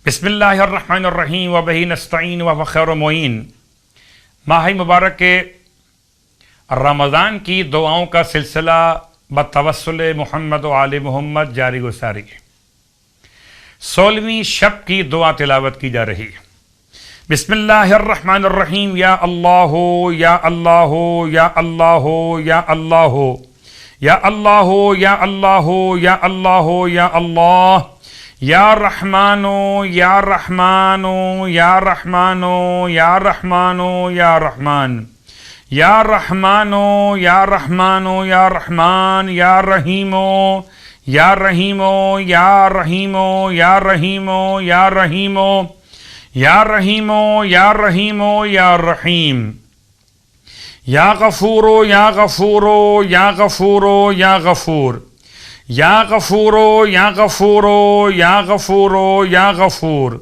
بسم اللہ الرحمن الرحیم وبہ نستعین وهو خیر معین۔ ماہ مبارک رمضان کی دعاؤں کا سلسلہ بتوسل محمد و آل محمد جاری و ساری ہے۔ 16ویں شب کی دعا تلاوت کی جا رہی ہے۔ بسم اللہ الرحمن الرحیم۔ یا اللہ یا اللہ یا اللہ یا اللہ یا اللہ یا اللہ یا اللہ یا اللہ یا رحمانو یا رحمانو یا رحمانو یا رحمانو یا رحمان یا رحمانو یا رحمانو یا رحمان یا رحیمو یا رحیمو یا رحیمو یا رحیمو یا رحیمو یا رحیمو یا رحیمو یا رحیم یا غفورو یا غفورو یا غفورو یا غفور یا غفورو یا غفورو یا غفورو یا غفور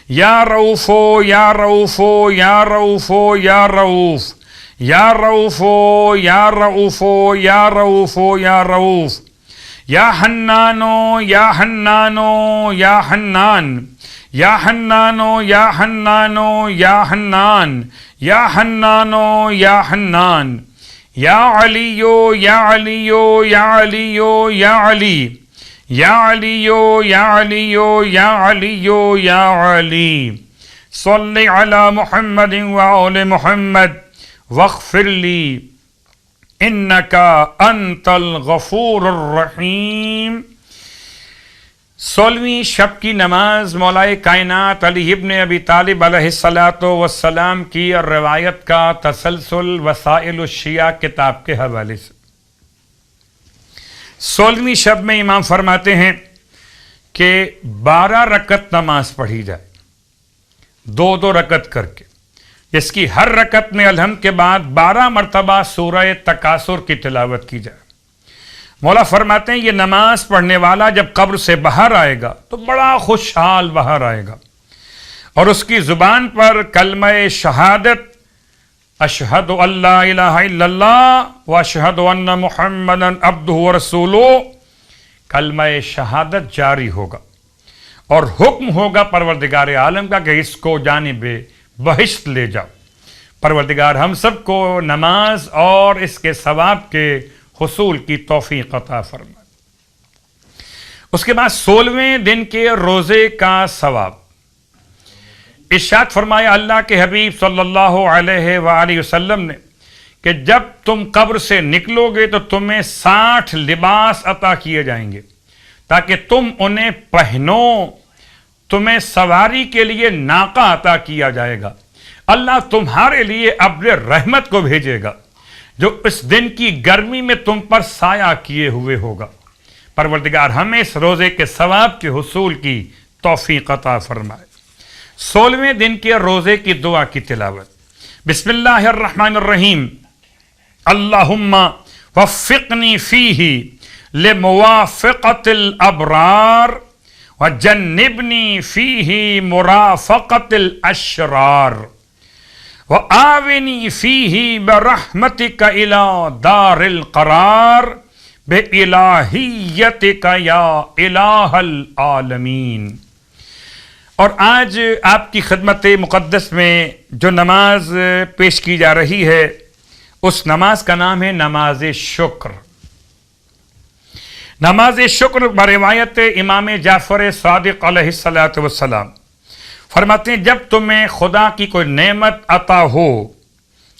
یا رؤوفو یا رؤوفو یا رؤوفو یا رؤوف یا رؤوفو یا رؤوفو یا رؤوفو یا رؤوف یا حنانو یا حنانو یا حنان یا حنانو یا حنانو یا حنان یا حنانو یا حنان یا علیو یا علیو یا علیو یا علی یا علیو یا علیو یا علیو یا علی صلی علی محمد وآل محمد واغفر لی انکا انت الغفور الرحیم۔ 16ویں شب کی نماز مولائے کائنات علی ابن ابی طالب علیہ السلام کی روایت کا تسلسل وسائل الشیعہ کتاب کے حوالے سے۔ 16ویں شب میں امام فرماتے ہیں کہ 12 رکعت نماز پڑھی جائے، 2 رکعت کر کے، جس کی ہر رکعت میں الحمد کے بعد 12 مرتبہ سورہ تکاثر کی تلاوت کی جائے۔ مولا فرماتے ہیں یہ نماز پڑھنے والا جب قبر سے باہر آئے گا تو بڑا خوشحال باہر آئے گا، اور اس کی زبان پر کلمہ شہادت اشہد ان لا الہ الا اللہ و اشہد ان محمدا عبدہ ورسولہ، کلمہ شہادت جاری ہوگا، اور حکم ہوگا پروردگار عالم کا کہ اس کو جانب بہشت لے جاؤ۔ پروردگار ہم سب کو نماز اور اس کے ثواب کے حصول کی توفیق عطا فرمائے۔ اس کے بعد 16ویں دن کے روزے کا ثواب ارشاد فرمایا اللہ کے حبیب صلی اللہ علیہ وآلہ وسلم نے کہ جب تم قبر سے نکلو گے تو تمہیں 60 لباس عطا کیے جائیں گے تاکہ تم انہیں پہنو، تمہیں سواری کے لیے ناقہ عطا کیا جائے گا، اللہ تمہارے لیے ابر رحمت کو بھیجے گا جو اس دن کی گرمی میں تم پر سایہ کیے ہوئے ہوگا۔ پروردگار ہمیں اس روزے کے ثواب کے حصول کی توفیق عطا فرمائے۔ 16ویں دن کے روزے کی دعا کی تلاوت۔ بسم اللہ الرحمن الرحیم۔ اللہم وفقنی فیہ لموافقت الابرار وجنبنی فیہ مرافقت الاشرار وآونی فیہ برحمتک الی دار القرار بإلہیتک یا الہ العالمین۔ اور آج آپ کی خدمت مقدس میں جو نماز پیش کی جا رہی ہے اس نماز کا نام ہے نماز شکر۔ نماز شکر بروایت امام جعفر صادق علیہ السلام فرماتے ہیں جب تمہیں خدا کی کوئی نعمت عطا ہو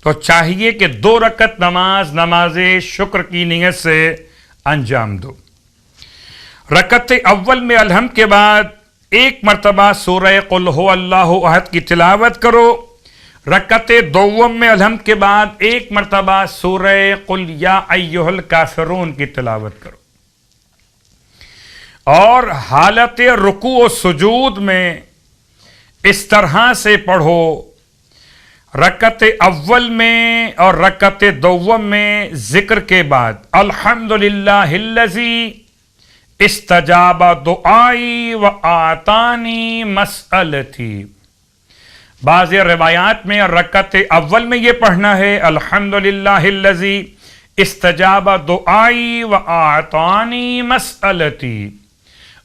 تو چاہیے کہ 2 رکعت نماز شکر کی نیت سے انجام دو۔ رکعت اول میں الحمد کے بعد 1 مرتبہ سورہ قل هو اللہ احد کی تلاوت کرو۔ رکعت دوم میں الحمد کے بعد 1 مرتبہ سورہ قل یا ایھا الکافرون کی تلاوت کرو، اور حالت رکوع و سجود میں اس طرح سے پڑھو، رکعت اول میں اور رکعت دوم میں ذکر کے بعد الحمدللہ الذی استجاب دعائی وآتانی مسئلتی۔ بعض روایات میں رکعت اول میں یہ پڑھنا ہے الحمدللہ الذی استجاب دعائی وآتانی مسئلتی،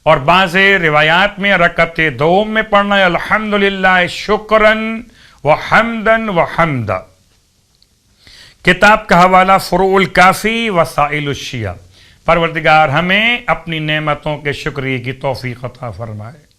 اور بعض روایات میں رکعت دوم میں پڑھنا ہے الحمدللہ شکرن و حمدن و حمدا۔ کتاب کا حوالہ فروع الکافی وسائل الشیعہ۔ پروردگار ہمیں اپنی نعمتوں کے شکریہ کی توفیق عطا فرمائے۔